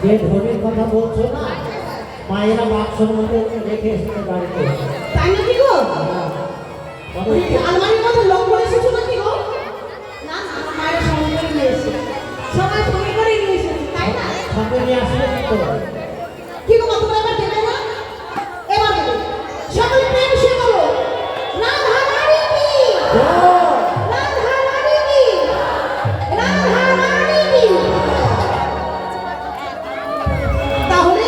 যে ধনের কথা বলছো না মায়েরা বাক্সের মধ্যে রেখে এসেছে বাড়িতে। তাই নাকি গো? আলমারির মধ্যে লক করে এসেছো নাকি গো? না না, আমার মায়ের সঙ্গে করে নিয়ে এসেছে, সবাই সঙ্গে করে নিয়ে এসেছে, তাই না? সঙ্গে নিয়ে আসলে তো কি গো, তোমার এবার দেবে না? এবার দেবে। সকলে প্রেম সে বলো রাধা রানী কি? রাধা রানী কি? রাধা রানী কি? তাহলে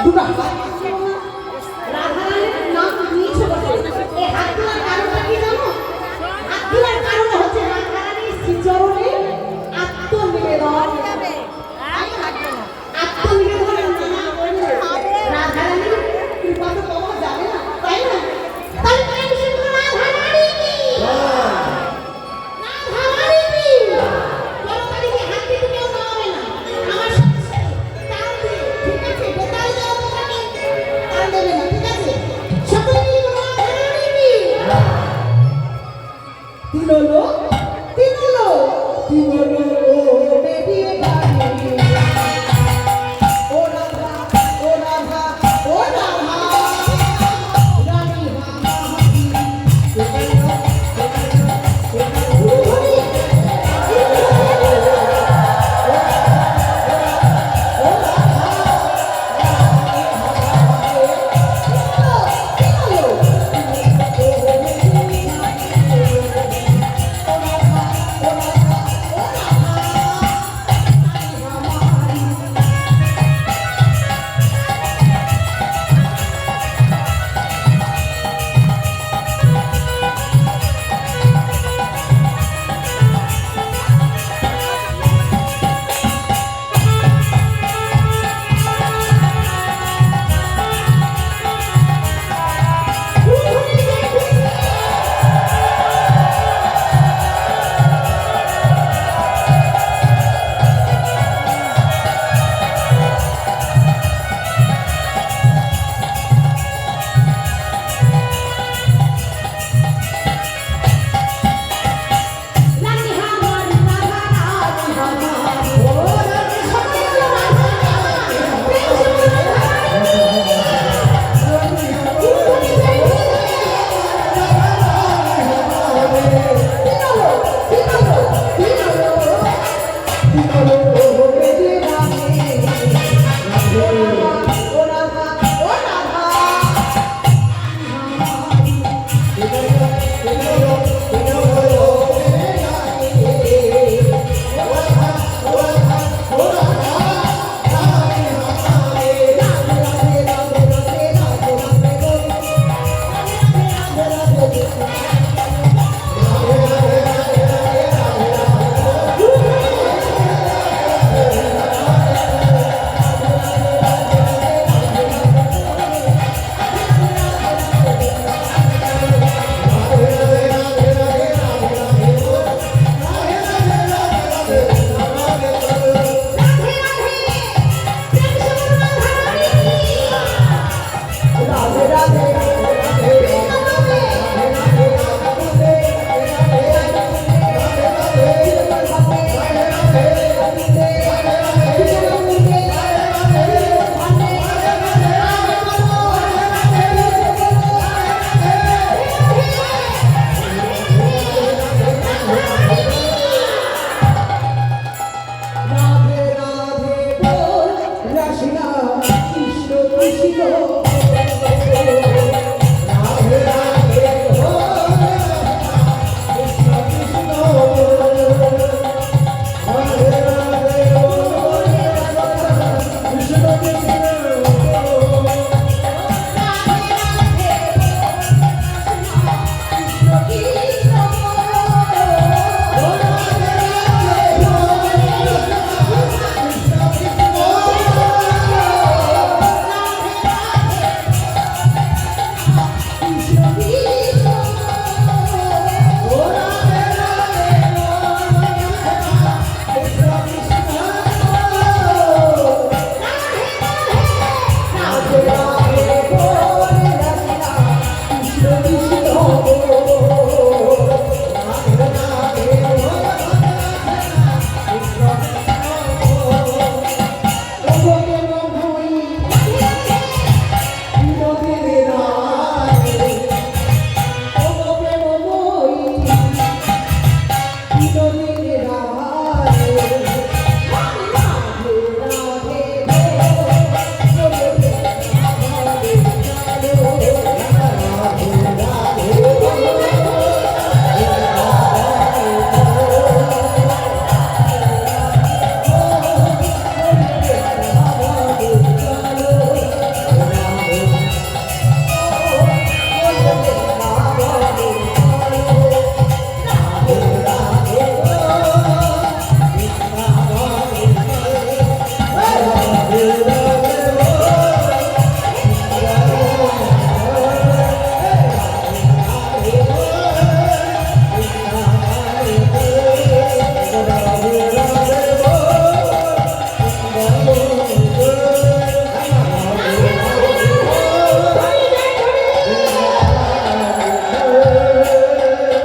দুটো রাধা রানীর নাম নিয়েছে বটে। এই হাত তোলার কারণটা কি জানো? হাত তোলার কারণ হচ্ছে রাধা রানীর শ্রীচরণে আত্মনিবেদন। আত্মনিবেদনের না করলে রাধা রানীর কৃপা তো পাওয়া যাবে না, তাই না? তাই প্রেম সিন্ধু রাধা রানী কি? রাধা রানী কি? তাড়াতাড়ি হাত দিতে কেউ নামাবে না, আমার সাথে তাল দিয়ে, ঠিক আছে? বেতাল দাও তোমাকে। সকলে বলো রাধা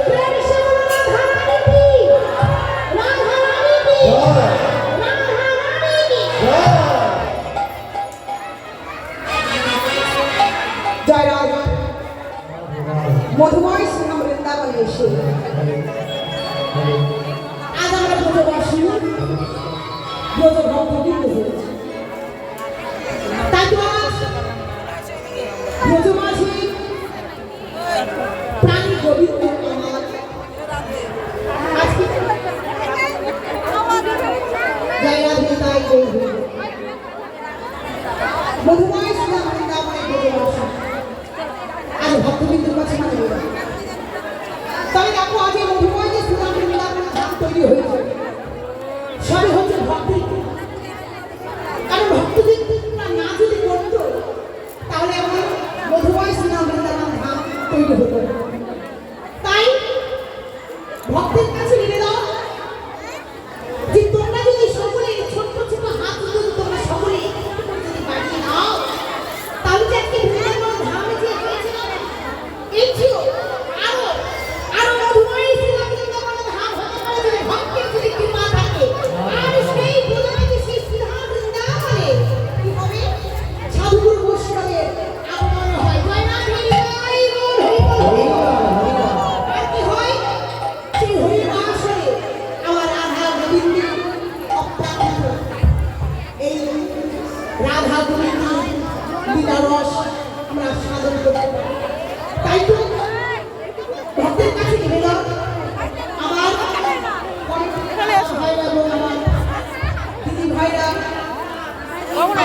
প্রেম সে বলো মধুময় শ্রীরাম বৃন্দাবনে এসে আজ আমরা ব্রজবাসী ব্রজ ভক্তবৃন্দ হয়েছি। তাই তো আজ ব্রজবাসী প্রাণী গোবিন্দ আমার আজকে জয় রাধে তাই মধুময় শ্রীরাম বৃন্দাবনে ব্রজবাসী আজ ভক্তবৃন্দের কাছে মানে তবে দেখো আজ এই মধুময় যে শ্রীরাম বৃন্দাবনের ধাম তৈরি হয়েছে সবই হচ্ছে ভক্তি। কারণ ভক্তদের না যদি করতো তাহলে আমার মধুময় শ্রীরাম বৃন্দাবন ধাম তৈরি হতো। তাই ভক্তের কাছে নিবেদন যে তোমরা যদি সকলে ছোট্ট ছোট হাত যদি তোমরা সকলে যদি বাড়িয়ে নাও তাহলে যে আজকে বৃন্দাবন ধামে যে হয়েছিল এই ছিল আরো আরো মধুময় শ্রীরাম বৃন্দাবন ধাম হতে পারে যদি ভক্তের যদি কৃপা থাকে আর সেই লীলারস আমরা সাধন করতে পারি। তাই তো ভক্তের কাছে গেলাম আমার ভাইরা এবং আমার দিদি ভাইরা, আমার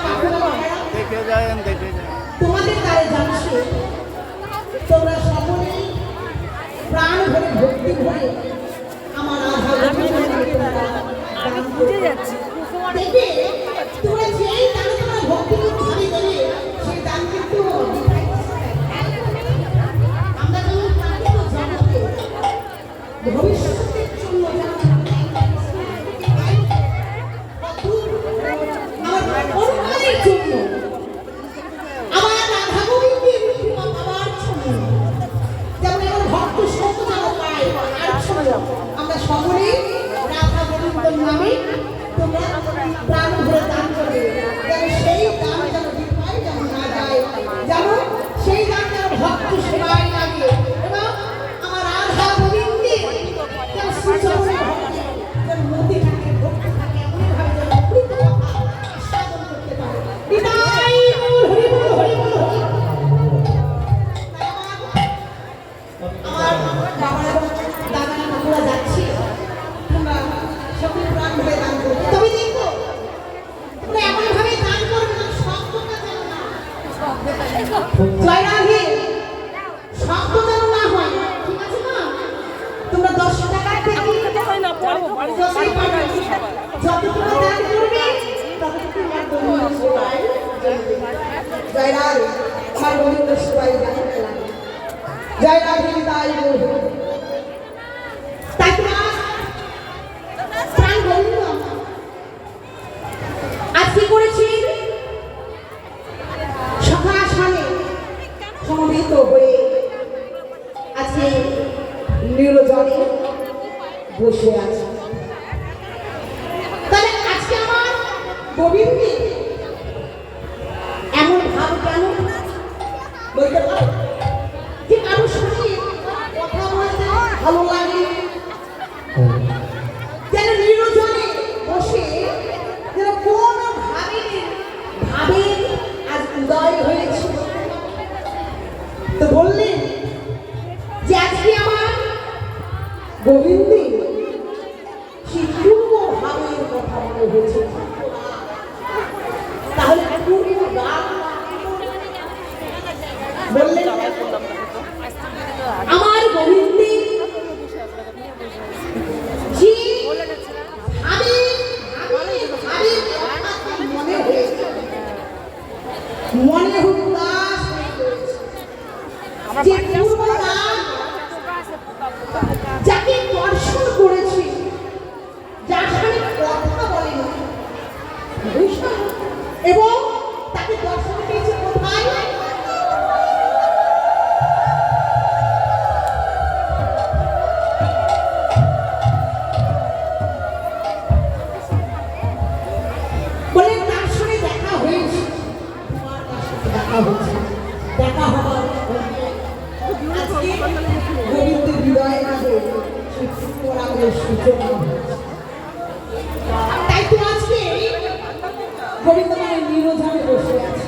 কাকুরা ভাইরা, তোমাদের দ্বারে জানছে তোমরা সকলেই প্রাণ ভরে ভক্তি ভরে আমার বুঝে যাচ্ছি দেখবে তোমরা যেই দানে তোমরা ভক্তি ভাবে দেবে সেই দান কিন্তু আমরা যেমন প্রাকৃত জগতে ভবিষ্যতের জন্য আমার পরকালের জন্য আমার রাধা গোবিন্দের আমার জন্য যেমন আমার ভক্ত সকল পায় আর জন্য আমরা সকলেই রাধা গোবিন্দের নামে তোমরা প্রাণ ভরে দান করবে, যেন সেই দান যেন বিফলে যেন না যায়, যেন সেই দান যেন ভক্ত সেবায় লাগে এবং আমার রাধা গোবিন্দের যেন সুচরণে ভক্তি যেন মতি থাকে, ভক্তি থাকে, এমনভাবে যেন অমৃত কথা আস্বাদন করতে পারে। নিতাই গৌর হরি বল, হরি বল, হরি বল। আমার বাবা এবং দাদা ঠাকুরা যাচ্ছি, তোমরা সকলে প্রাণ ভরে দান করবে। তবে দেখো তোমরা এমন ভাবে দান করবে না শব্দটা যেন না জয় রাধে, শব্দ যেন না হয়, ঠিক আছে না? তোমরা 10 টাকা থেকে যতই পারবে যতটুকু দান করবে ততটুকু আমার গোবিন্দ সেবায় জয় রাধে, আমার গোবিন্দ সেবায় যাবে। জয় রাধে তাই বলবো। তাই তোমার প্রাণ গোবিন্দ আজ কি করেছি? সকাশানে সমবেত হয়ে আজকে নির্জনে বসে আছে। তাহলে আজকে আমার গোবিন্দ এমন ভাব কেন বলতে পারো? যে কারোর সঙ্গে কথা বলতে ভালো লাগে, যেন নির্জনে বসে যেন কোন ভাবে আজ উদয় হয়েছে। তো বললেন যে আজকে আমার গোবিন্দে সেই পূর্ব ভাবের কথা মনে হয়েছে। তাহলে পূর্ব গান বললেন আমার গোবিন্দে যে মনে উদাস যে পূর্বরা যাকে দর্শন করেছি, যার সাথে কথা বলেনি এবং তাকে দর্শন পেয়েছে কোথায়? বলে তার সঙ্গে দেখা হয়েছে, দেখা হবার আজকে গোবিন্দের হৃদয় মাঝে সূচনা। তাই তো আজকে গোবিন্দ মানে নিরোধনে বসে আছে,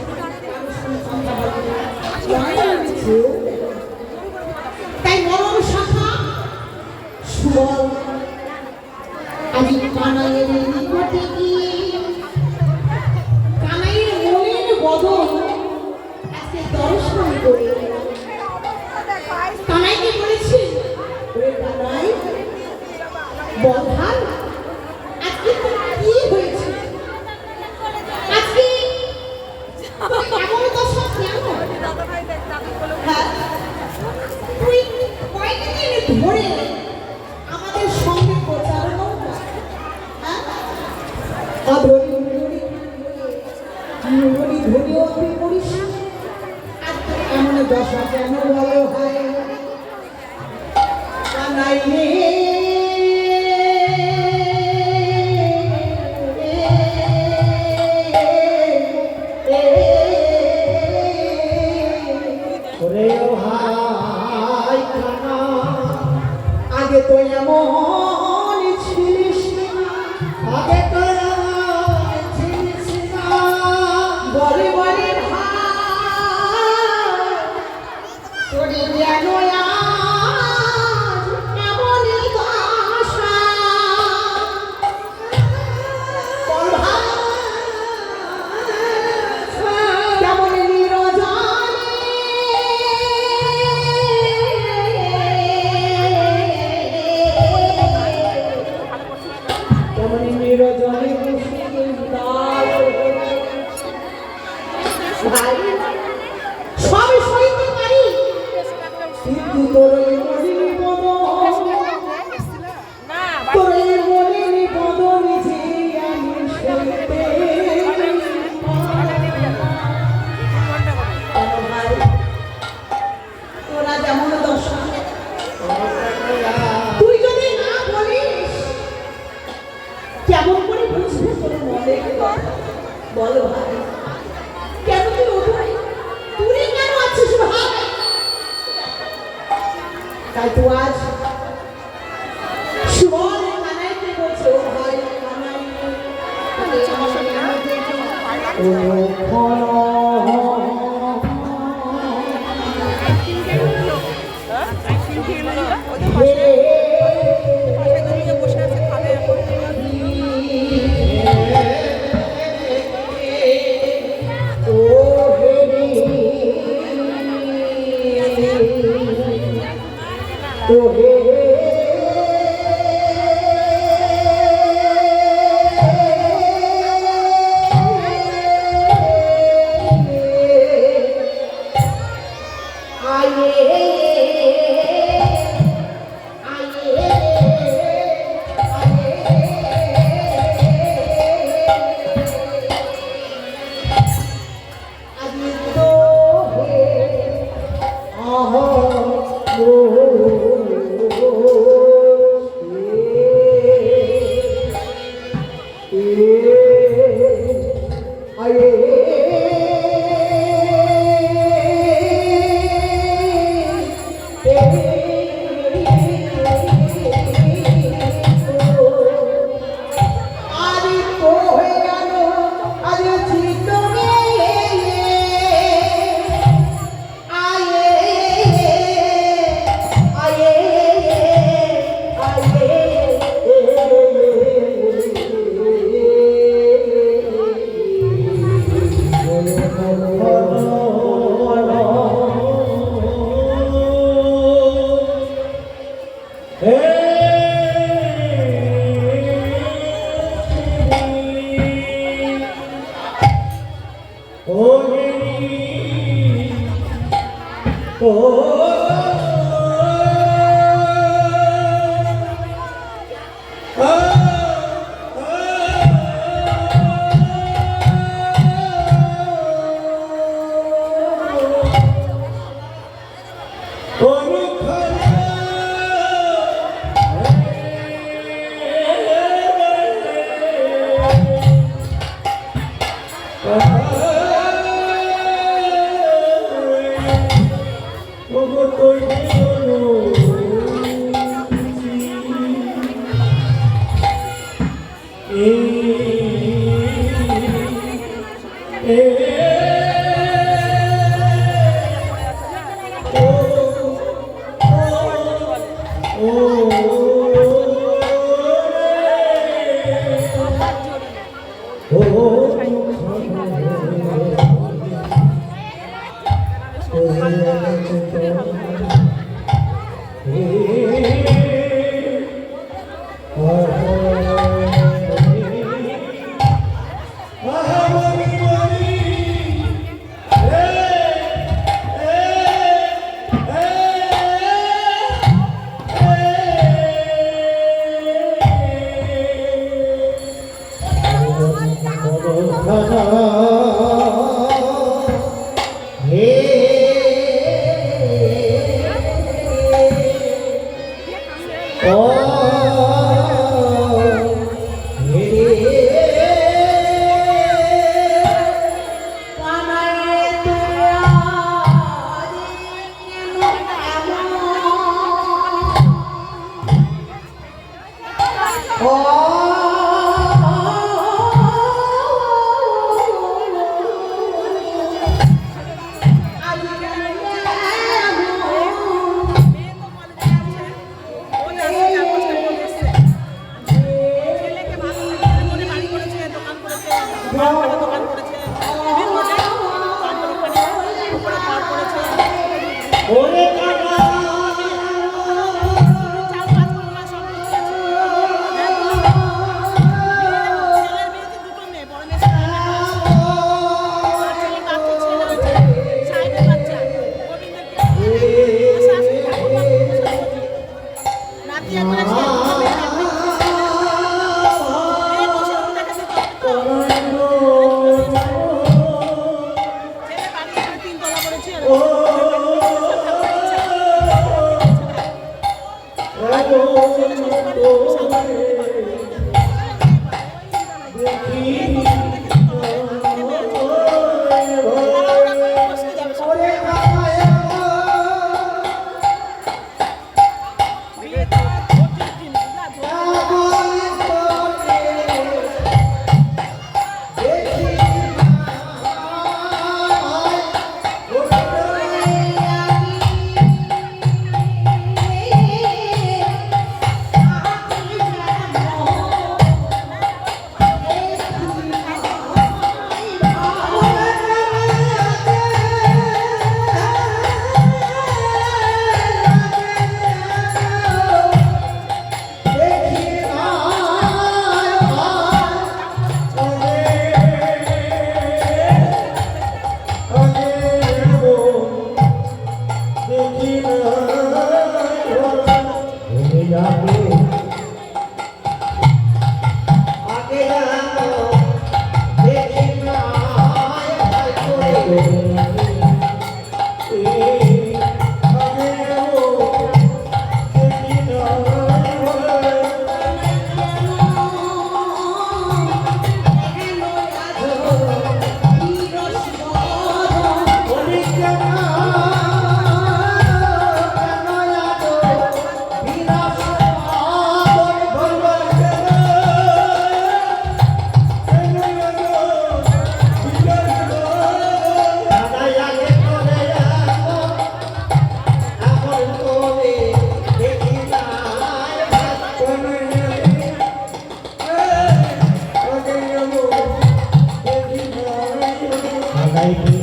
তাই মরম শাখা সুবল আজ কানাইয়ের নিকটে গিয়ে কানাইয়ের মনের বদল আজকে দর্শন করে কানাইকে বলেছি, ওরে কানাই বলহাল আজকে তোর কি হয়েছে? আজকে এমন দশা কেন? তুই কয়েকদিন ধরে আমাদের সঙ্গে প্রচারণা অধরি ধরি ধরি অতি করিস, এমন দশা কেন বলো হয়? কানাই রে আগে তো এমন ছিলিস না, আগে তো এমন ছিলিস না, ভাই সব সইতে পারি কিন্তু তোর এই মলিনী বদন, তোর এই মলিনী বদন যে আমি সইতে ভাই তোরা যেমন দর্শন তুই যদি না বলিস কেমন করে বুঝবি তোর মনে বল ভাই কেন তুই ওঠে তুই কেন আছিস ভাই তাই তো আজ সুবল কানাইতে বলছে ও ভাই কানাই ও ক্ষণ ছেলে বাড়ি এসে 3 তলা করেছে আর বসতে যাবে সব। বিয়েটা ধৈর্যের জিনিস, না ধৈর্য। Thank you.